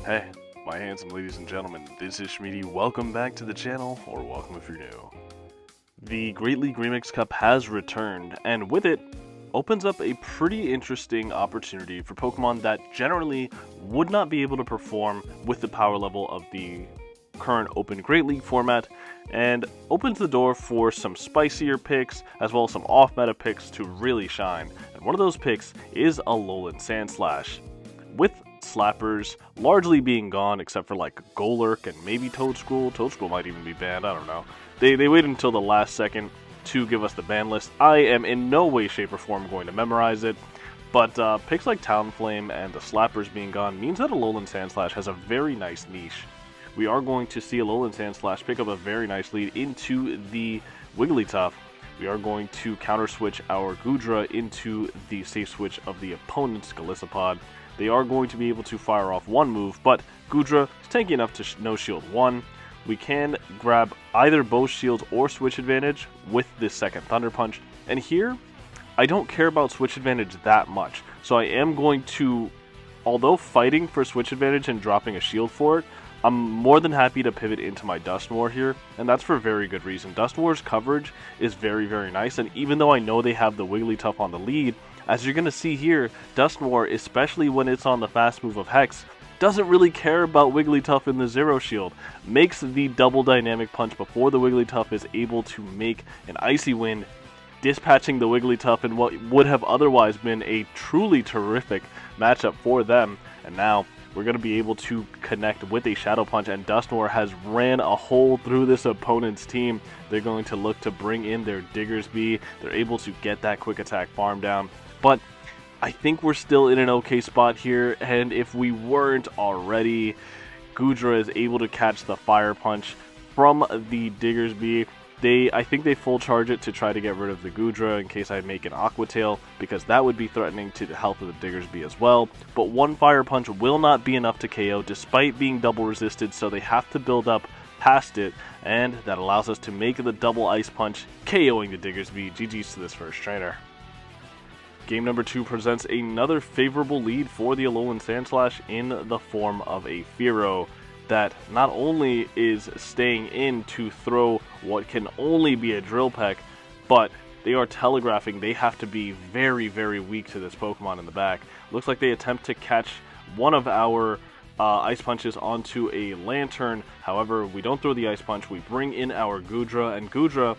Hey, my handsome ladies and gentlemen, this is Shmeaty. Welcome back to the channel, or welcome if you're new. The Great League Remix Cup has returned, and with it, opens up a pretty interesting opportunity for Pokemon that generally would not be able to perform with the power level of the current Open Great League format, and opens the door for some spicier picks, as well as some off-meta picks to really shine. And one of those picks is ALOLAN SANDSLASH. With slappers largely being gone, except for like Golurk and maybe Toadstool. Toadstool might even be banned, I don't know. They waited until the last second to give us the ban list. I am in no way, shape, or form going to memorize it, but picks like Talonflame and the slappers being gone means that ALOLAN SANDSLASH has a very nice niche. We are going to see ALOLAN SANDSLASH pick up a very nice lead into the Wigglytuff. We are going to counter switch our Goodra into the safe switch of the opponent's Golisopod. They are going to be able to fire off one move, but Goodra is tanky enough to no shield one. We can grab either both shields or switch advantage with this second Thunder Punch. And here, I don't care about switch advantage that much. So I am going to, although fighting for switch advantage and dropping a shield for it, I'm more than happy to pivot into my Dusknoir here, and that's for a very good reason. Dusknoir's coverage is very, very nice, and even though I know they have the Wigglytuff on the lead, as you're going to see here, Dusknoir, especially when it's on the fast move of Hex, doesn't really care about Wigglytuff in the Zero Shield. Makes the double dynamic punch before the Wigglytuff is able to make an Icy Wind, dispatching the Wigglytuff in what would have otherwise been a truly terrific matchup for them. And now we're going to be able to connect with a Shadow Punch, and Dusknoir has ran a hole through this opponent's team. They're going to look to bring in their Diggersby. They're able to get that quick attack farm down. But I think we're still in an okay spot here, and if we weren't already, Goodra is able to catch the Fire Punch from the Diggersby. I think they full charge it to try to get rid of the Goodra in case I make an Aqua Tail, because that would be threatening to the health of the Diggersby as well. But one Fire Punch will not be enough to KO despite being double resisted, so they have to build up past it, and that allows us to make the double Ice Punch, KOing the Diggersby. GG's to this first trainer. Game number 2 presents another favorable lead for the ALOLAN SANDSLASH in the form of a Fearow that not only is staying in to throw what can only be a Drill Peck, but they are telegraphing they have to be very, very weak to this Pokemon in the back. Looks like they attempt to catch one of our Ice Punches onto a Lanturn. However, we don't throw the Ice Punch, we bring in our Goodra, and Goodra,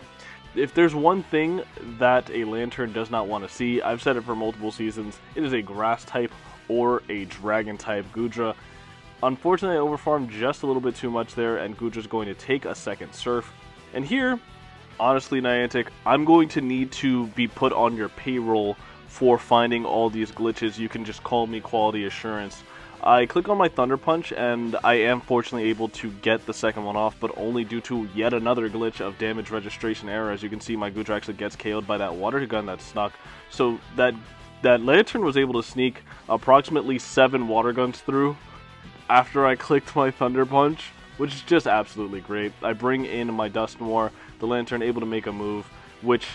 if there's one thing that a Lanturn does not want to see, I've said it for multiple seasons, it is a Grass type or a Dragon type Goodra. Unfortunately, I overfarmed just a little bit too much there, and Goodra's going to take a second Surf. And here, honestly, Niantic, I'm going to need to be put on your payroll for finding all these glitches. You can just call me quality assurance. I click on my Thunder Punch, and I am fortunately able to get the second one off, but only due to yet another glitch of damage registration error. As you can see, my Goodra actually gets KO'd by that water gun that snuck. So that Lanturn was able to sneak approximately 7 water guns through after I clicked my Thunder Punch, which is just absolutely great. I bring in my Dusknoir, the Lanturn able to make a move, which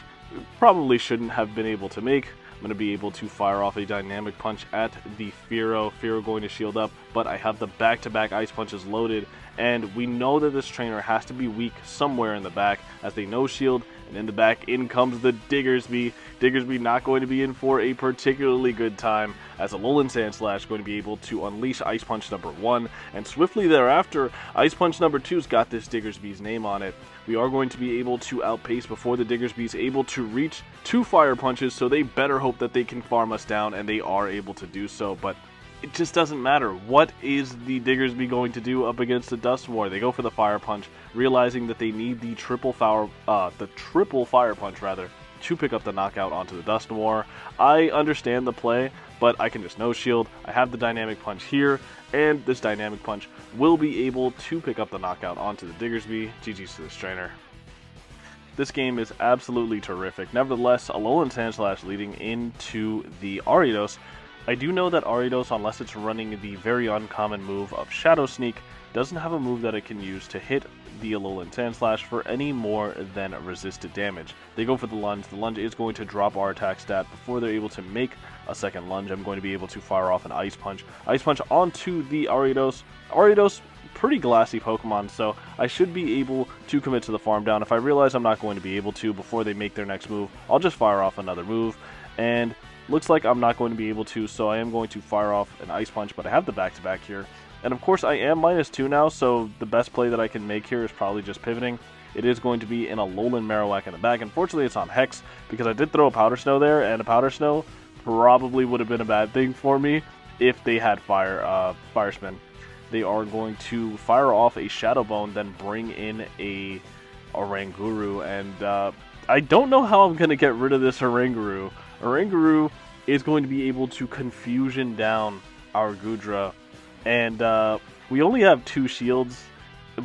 probably shouldn't have been able to make. I'm going to be able to fire off a Dynamic Punch at the Fearow. Fearow going to shield up, but I have the back-to-back Ice Punches loaded, and we know that this trainer has to be weak somewhere in the back, as they no shield, and in the back, in comes the Diggersby. Diggersby not going to be in for a particularly good time, as ALOLAN SANDSLASH going to be able to unleash Ice Punch number 1, and swiftly thereafter, Ice Punch number 2's got this Diggersby's name on it. We are going to be able to outpace before the Diggersby's able to reach 2 Fire Punches, so they better hope that they can farm us down, and they are able to do so, but it just doesn't matter. What is the Diggersby going to do up against the Dusknoir? They go for the Fire Punch, realizing that they need the triple Fire Punch to pick up the knockout onto the Dusknoir. I understand the play, but I can just no shield. I have the Dynamic Punch here, and this Dynamic Punch will be able to pick up the knockout onto the Diggersby. GG's to this trainer. This game is absolutely terrific. Nevertheless, ALOLAN SANDSLASH leading into the Ariados. I do know that Ariados, unless it's running the very uncommon move of Shadow Sneak, doesn't have a move that it can use to hit the ALOLAN SANDSLASH for any more than resisted damage. They go for the lunge. The lunge is going to drop our attack stat before they're able to make a second lunge. I'm going to be able to fire off an Ice Punch. Ice Punch onto the Ariados. Ariados, pretty glassy Pokemon, so I should be able to commit to the farm down. If I realize I'm not going to be able to before they make their next move, I'll just fire off another move. And looks like I'm not going to be able to, so I am going to fire off an Ice Punch, but I have the back-to-back here. And of course I am -2 now, so the best play that I can make here is probably just pivoting. It is going to be an ALOLAN Marowak in the back. Unfortunately, it's on Hex, because I did throw a Powder Snow there, and a Powder Snow probably would have been a bad thing for me if they had Fire Spin. They are going to fire off a Shadow Bone, then bring in a Oranguru, and I don't know how I'm going to get rid of this Oranguru. Oranguru is going to be able to Confusion down our Goodra, and we only have 2 shields.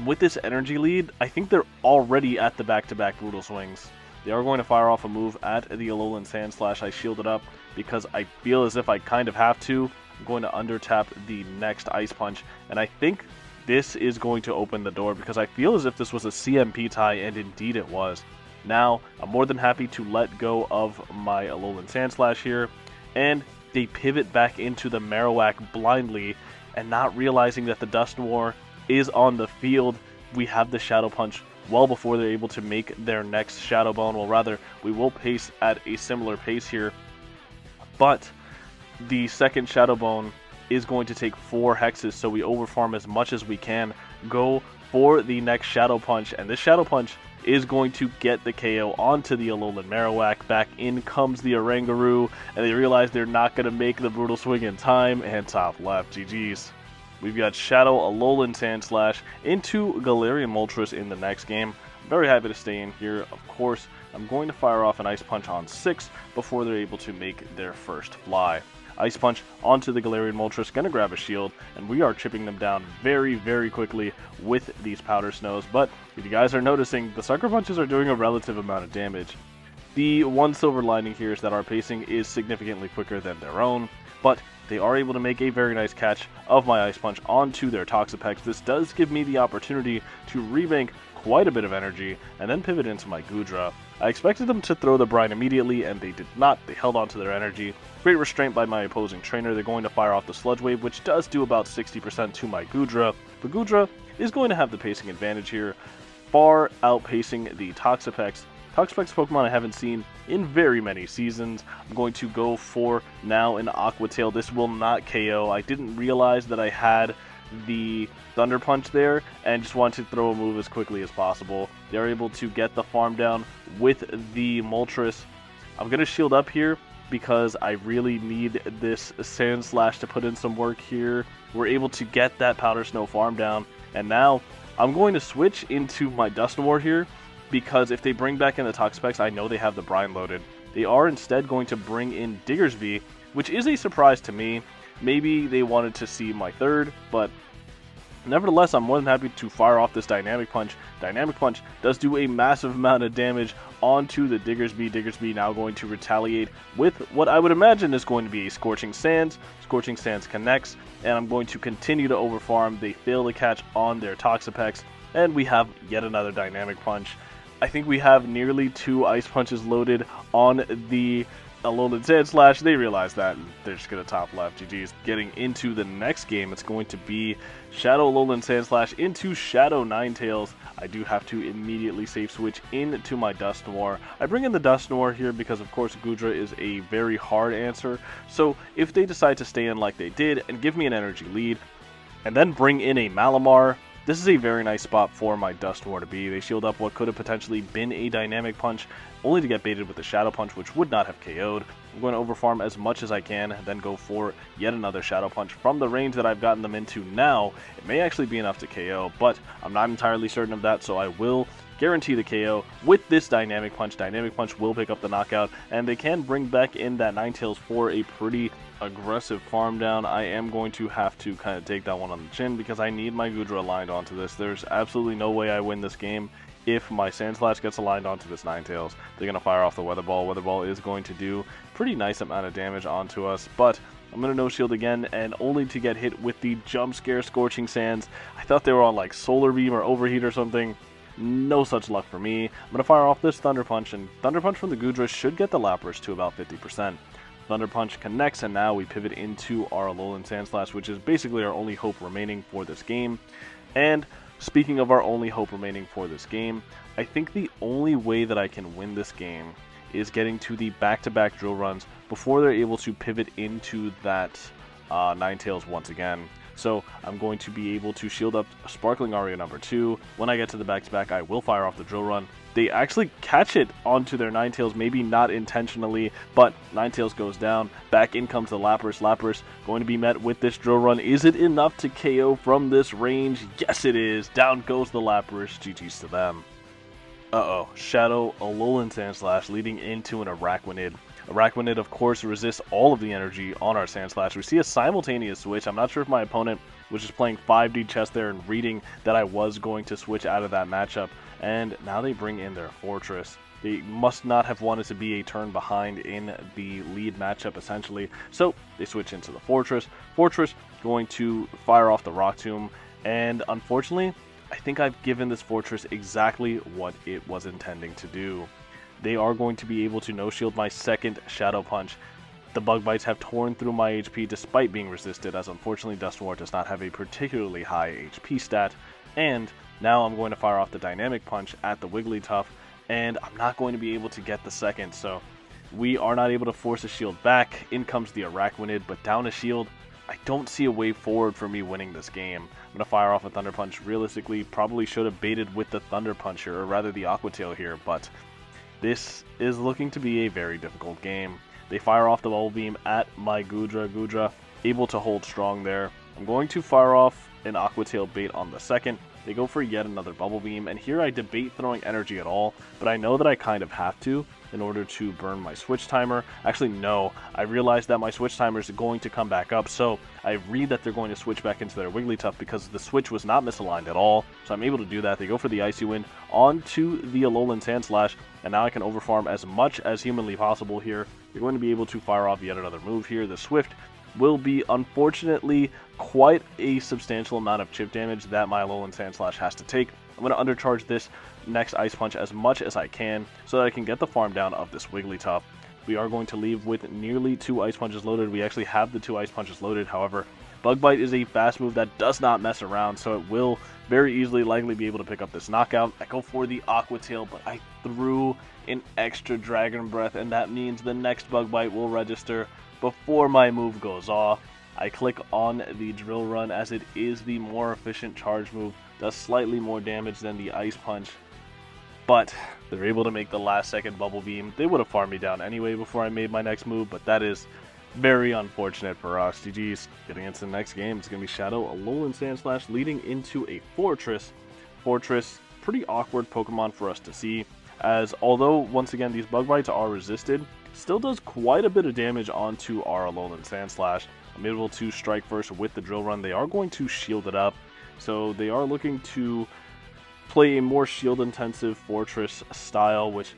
With this energy lead, I think they're already at the back-to-back Brutal Swings. They are going to fire off a move at the ALOLAN SANDSLASH. I shielded up because I feel as if I kind of have to. I'm going to undertap the next Ice Punch, and I think this is going to open the door because I feel as if this was a CMP tie, and indeed it was. Now, I'm more than happy to let go of my ALOLAN SANDSLASH here, and they pivot back into the Marowak blindly, and not realizing that the Dusknoir is on the field. We have the Shadow Punch well before they're able to make their next Shadow Bone. Well, rather, we will pace at a similar pace here, but the second Shadow Bone is going to take 4 hexes, so we overfarm as much as we can, go for the next Shadow Punch, and this Shadow Punch is going to get the KO onto the ALOLAN Marowak. Back in comes the Oranguru, and they realize they're not going to make the Brutal Swing in time, and top left, GG's. We've got Shadow ALOLAN SANDSLASH into Galarian Moltres in the next game. I'm very happy to stay in here. Of course, I'm going to fire off an Ice Punch on 6 before they're able to make their first fly. Ice Punch onto the Galarian Moltres, gonna grab a shield, and we are chipping them down very, very quickly with these Powder Snows. But if you guys are noticing, the Sucker Punches are doing a relative amount of damage. The one silver lining here is that our pacing is significantly quicker than their own, but they are able to make a very nice catch of my Ice Punch onto their Toxapex. This does give me the opportunity to rebank quite a bit of energy and then pivot into my Goodra. I expected them to throw the Brine immediately, and they did not. They held on to their energy. Great restraint by my opposing trainer. They're going to fire off the Sludge Wave, which does do about 60% to my Goodra. But Goodra is going to have the pacing advantage here, far outpacing the Toxapex. Toxapex Pokemon I haven't seen in very many seasons. I'm going to go for now an Aqua Tail. This will not KO. I didn't realize that I had the Thunder Punch there and just wanted to throw a move as quickly as possible. They're able to get the farm down with the Moltres. I'm going to shield up here because I really need this SANDSLASH to put in some work here. We're able to get that Powder Snow farm down, and now I'm going to switch into my Dusknoir here because if they bring back in the Toxapex, I know they have the Brine loaded. They are instead going to bring in Diggersby, which is a surprise to me. Maybe they wanted to see my third, but nevertheless, I'm more than happy to fire off this Dynamic Punch. Dynamic Punch does do a massive amount of damage onto the Diggersby. Diggersby now going to retaliate with what I would imagine is going to be a Scorching Sands. Scorching Sands connects, and I'm going to continue to overfarm. They fail to catch on their Toxapex, and we have yet another Dynamic Punch. I think we have nearly 2 Ice Punches loaded on the ALOLAN SANDSLASH. They realize that, and they're just going to top left. GG's. Getting into the next game, it's going to be Shadow ALOLAN SANDSLASH into Shadow Ninetales. I do have to immediately safe switch into my Dusknoir. I bring in the Dusknoir here because, of course, Goodra is a very hard answer. So if they decide to stay in like they did and give me an energy lead, and then bring in a Malamar, this is a very nice spot for my Dusknoir to be. They shield up what could have potentially been a Dynamic Punch, only to get baited with the Shadow Punch, which would not have KO'd. I'm going to overfarm as much as I can, then go for yet another Shadow Punch. From the range that I've gotten them into now, it may actually be enough to KO, but I'm not entirely certain of that, so I will guarantee the KO with this Dynamic Punch. Dynamic Punch will pick up the knockout, and they can bring back in that Ninetales for a pretty aggressive farm down. I am going to have to kind of take that one on the chin because I need my Goodra aligned onto this. There's absolutely no way I win this game if my SANDSLASH gets aligned onto this Ninetales. They're going to fire off the Weather Ball. Weather Ball is going to do a pretty nice amount of damage onto us, but I'm going to no shield again, and only to get hit with the jump scare Scorching Sands. I thought they were on like Solar Beam or Overheat or something. No such luck for me. I'm going to fire off this Thunder Punch, and Thunder Punch from the Goodra should get the Lapras to about 50%. Thunder Punch connects, and now we pivot into our ALOLAN SANDSLASH, which is basically our only hope remaining for this game. And speaking of our only hope remaining for this game, I think the only way that I can win this game is getting to the back-to-back drill runs before they're able to pivot into that Ninetales once again. So I'm going to be able to shield up Sparkling Aria number 2. When I get to the back-to-back, I will fire off the drill run. They actually catch it onto their Ninetales, maybe not intentionally, but Ninetales goes down. Back in comes the Lapras. Lapras going to be met with this drill run. Is it enough to KO from this range? Yes, it is. Down goes the Lapras. GG's to them. Uh-oh. Shadow ALOLAN SANDSLASH leading into an Araquanid. Araquanid, of course, resists all of the energy on our SANDSLASH. We see a simultaneous switch. I'm not sure if my opponent was just playing 5D chess there and reading that I was going to switch out of that matchup. And now they bring in their Fortress. They must not have wanted to be a turn behind in the lead matchup, essentially. So they switch into the Fortress. Fortress going to fire off the Rock Tomb. And unfortunately, I think I've given this Fortress exactly what it was intending to do. They are going to be able to no-shield my second Shadow Punch. The Bug Bites have torn through my HP despite being resisted, as unfortunately Dusknoir does not have a particularly high HP stat. And now I'm going to fire off the Dynamic Punch at the Wigglytuff, and I'm not going to be able to get the second, so we are not able to force a shield back. In comes the Araquanid, but down a shield. I don't see a way forward for me winning this game. I'm going to fire off a Thunder Punch. Realistically, probably should have baited with the Thunder Punch here, or rather the Aqua Tail here, but this is looking to be a very difficult game. They fire off the Bubble Beam at my Goodra. Goodra able to hold strong there. I'm going to fire off an Aqua Tail bait on the second. They go for yet another Bubble Beam, and here I debate throwing energy at all, but I know that I kind of have to in order to burn my switch timer. Actually, no. I realized that my switch timer is going to come back up, so I read that they're going to switch back into their Wigglytuff because the switch was not misaligned at all, so I'm able to do that. They go for the Icy Wind onto the ALOLAN SANDSLASH, and now I can overfarm as much as humanly possible here. You're going to be able to fire off yet another move here. The Swift will be, unfortunately, quite a substantial amount of chip damage that my ALOLAN SANDSLASH has to take. I'm going to undercharge this next Ice Punch as much as I can so that I can get the farm down of this Wigglytuff. We are going to leave with nearly 2 Ice Punches loaded. We actually have the 2 Ice Punches loaded, however. Bug Bite is a fast move that does not mess around, so it will very easily likely be able to pick up this knockout. I go for the Aqua Tail, but I threw an extra Dragon Breath, and that means the next Bug Bite will register before my move goes off. I click on the Drill Run as it is the more efficient charge move, does slightly more damage than the Ice Punch, but they're able to make the last second Bubble Beam. They would have farmed me down anyway before I made my next move, but that is very unfortunate for us. GG's. Getting into the next game, it's going to be Shadow ALOLAN SANDSLASH leading into a Fortress. Fortress, pretty awkward Pokemon for us to see, as although once again these Bug Bites are resisted, still does quite a bit of damage onto our ALOLAN SANDSLASH. I'm able to strike first with the Drill Run. They are going to shield it up, so they are looking to play a more shield-intensive Fortress style, which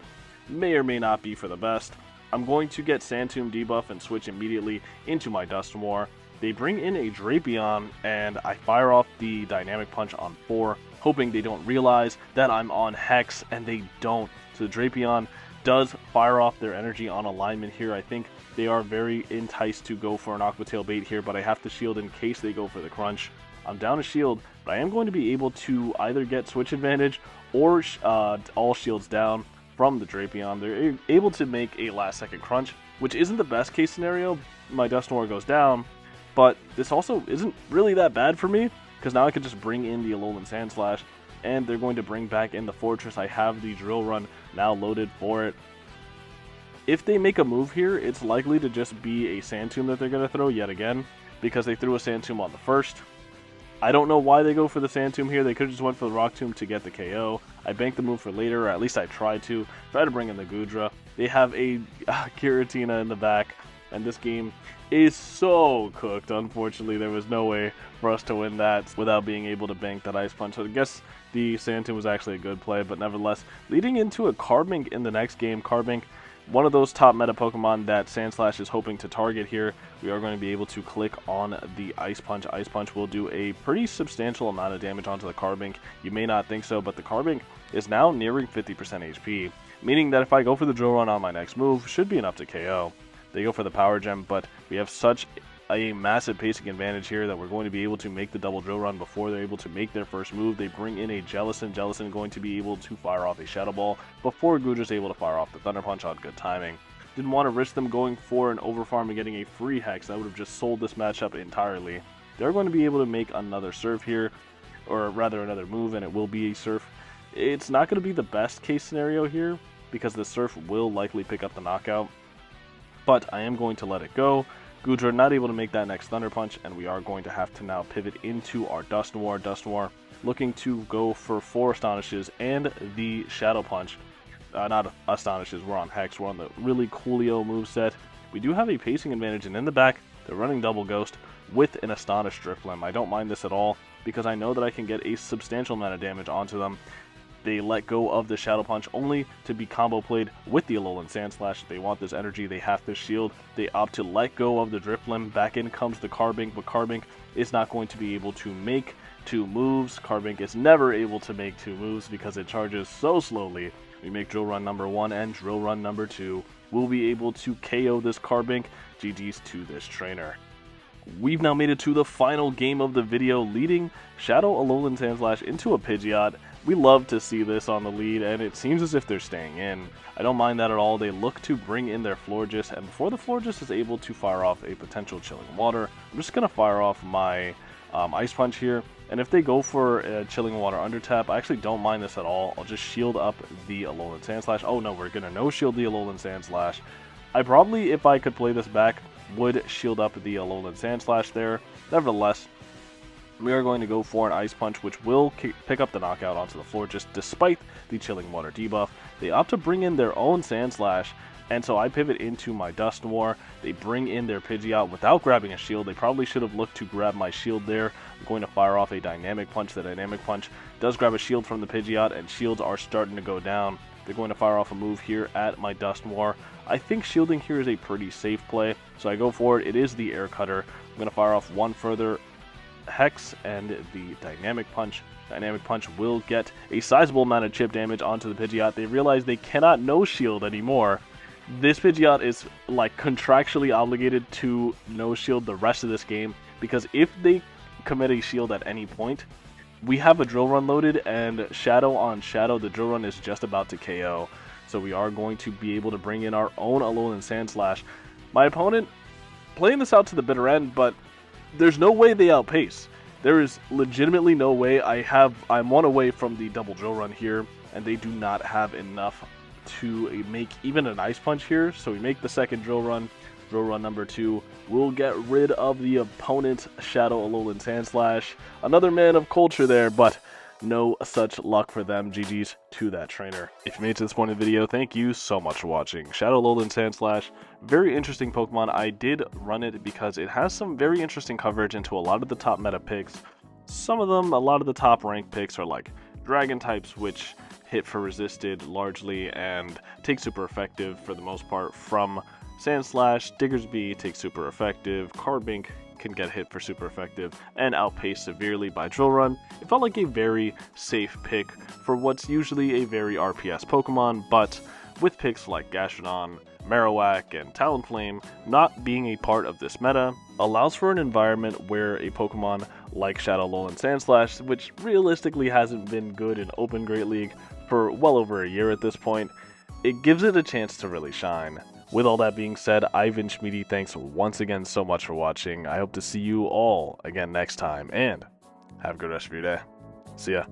may or may not be for the best. I'm going to get Sand Tomb debuff and switch immediately into my Dusknoir. They bring in a Drapion, and I fire off the Dynamic Punch on 4, hoping they don't realize that I'm on Hex, and they don't. So the Drapion does fire off their energy on alignment here. I think they are very enticed to go for an Aqua Tail bait here, but I have to shield in case they go for the Crunch. I'm down a shield, but I am going to be able to either get switch advantage or all shields down from the Drapion. They're able to make a last second Crunch, which isn't the best case scenario. My Dusknoir goes down, but this also isn't really that bad for me, because now I can just bring in the ALOLAN SANDSLASH, and they're going to bring back in the Fortress. I have the Drill Run now loaded for it. If they make a move here, it's likely to just be a Sand Tomb that they're going to throw yet again, because they threw a Sand Tomb on the first. I don't know why they go for the Sand Tomb here. They could have just went for the Rock Tomb to get the KO. I banked the move for later, or at least I tried to. Try to bring in the Goodra. They have a Giratina in the back, and this game is so cooked. Unfortunately, there was no way for us to win that without being able to bank that Ice Punch. So I guess the Sand Tomb was actually a good play, but nevertheless, leading into a Carbink in the next game. Carbink one of those top meta Pokemon that SANDSLASH is hoping to target here. We are going to be able to click on the Ice Punch. Ice Punch will do a pretty substantial amount of damage onto the Carbink. You may not think so, but the Carbink is now nearing 50% HP, meaning that if I go for the Drill Run on my next move, should be enough to KO. They go for the Power Gem, but we have such a massive pacing advantage here that we're going to be able to make the double Drill Run before they're able to make their first move. They bring in a Jellicent. Jellicent going to be able to fire off a Shadow Ball before Gudra's able to fire off the Thunder Punch on good timing. Didn't want to risk them going for an overfarm and getting a free Hex. That would have just sold this matchup entirely. They're going to be able to make another Surf here, or rather another move, and it will be a Surf. It's not going to be the best case scenario here because the Surf will likely pick up the knockout, but I am going to let it go. Gudra not able to make that next Thunder Punch, and we are going to have to now pivot into our Dusknoir. Dusknoir looking to go for 4 Astonishes and the Shadow Punch. Not Astonishes, we're on Hex, we're on the really coolio moveset. We do have a pacing advantage, and in the back, they're running Double Ghost with an Astonish Drifblim. I don't mind this at all, because I know that I can get a substantial amount of damage onto them. They let go of the Shadow Punch only to be combo played with the ALOLAN SANDSLASH. They want this energy, they have this shield. They opt to let go of the Drifblim. Back in comes the Carbink, but Carbink is not going to be able to make 2 moves. Carbink is never able to make 2 moves because it charges so slowly. We make Drill Run number 1 and Drill Run number 2. We'll be able to KO this Carbink. GG's to this trainer. We've now made it to the final game of the video, leading Shadow ALOLAN SANDSLASH into a Pidgeot. We love to see this on the lead, and it seems as if they're staying in. I don't mind that at all. They look to bring in their Florges, and before the Florges is able to fire off a potential Chilling Water, I'm just going to fire off my Ice Punch here. And if they go for a Chilling Water Undertap, I actually don't mind this at all. I'll just shield up the ALOLAN SANDSLASH. Oh no, we're going to no-shield the ALOLAN SANDSLASH. I probably, if I could play this back, would shield up the ALOLAN SANDSLASH there. Nevertheless, we are going to go for an Ice Punch, which will pick up the knockout onto the floor just despite the Chilling Water debuff. They opt to bring in their own SANDSLASH, and so I pivot into my Dusknoir. They bring in their Pidgeot without grabbing a shield. They probably should have looked to grab my shield there. I'm going to fire off a Dynamic Punch. The Dynamic Punch does grab a shield from the Pidgeot, and shields are starting to go down. They're going to fire off a move here at my Dusknoir. I think shielding here is a pretty safe play, so I go for it. It is the Air Cutter. I'm going to fire off one further Hex and the Dynamic Punch. Dynamic Punch will get a sizable amount of chip damage onto the Pidgeot. They realize they cannot no-shield anymore. This Pidgeot is like contractually obligated to no-shield the rest of this game, because if they commit a shield at any point, we have a Drill Run loaded, and Shadow on Shadow, the Drill Run is just about to KO. So we are going to be able to bring in our own ALOLAN SANDSLASH. My opponent playing this out to the bitter end, but there's no way they outpace. There is legitimately no way. I'm one away from the double Drill Run here, and they do not have enough to make even an Ice Punch here. So we make the second Drill Run. Drill Run number 2 will get rid of the opponent's Shadow ALOLAN SANDSLASH. Another man of culture there, but no such luck for them. GG's to that trainer. If you made it to this point in the video, thank you so much for watching. Shadow ALOLAN SANDSLASH, very interesting Pokemon. I did run it because it has some very interesting coverage into a lot of the top meta picks. Some of them, a lot of the top ranked picks are like Dragon types, which hit for resisted largely and take super effective for the most part from SANDSLASH. Diggersby takes super effective. Carbink can get hit for super effective and outpaced severely by Drill Run. It felt like a very safe pick for what's usually a very RPS Pokemon, but with picks like Gastrodon, Marowak, and Talonflame not being a part of this meta, allows for an environment where a Pokemon like Shadow ALOLAN SANDSLASH, which realistically hasn't been good in Open Great League for well over a year at this point, it gives it a chance to really shine. With all that being said, I've been Shmeaty. Thanks once again so much for watching. I hope to see you all again next time, and have a good rest of your day. See ya.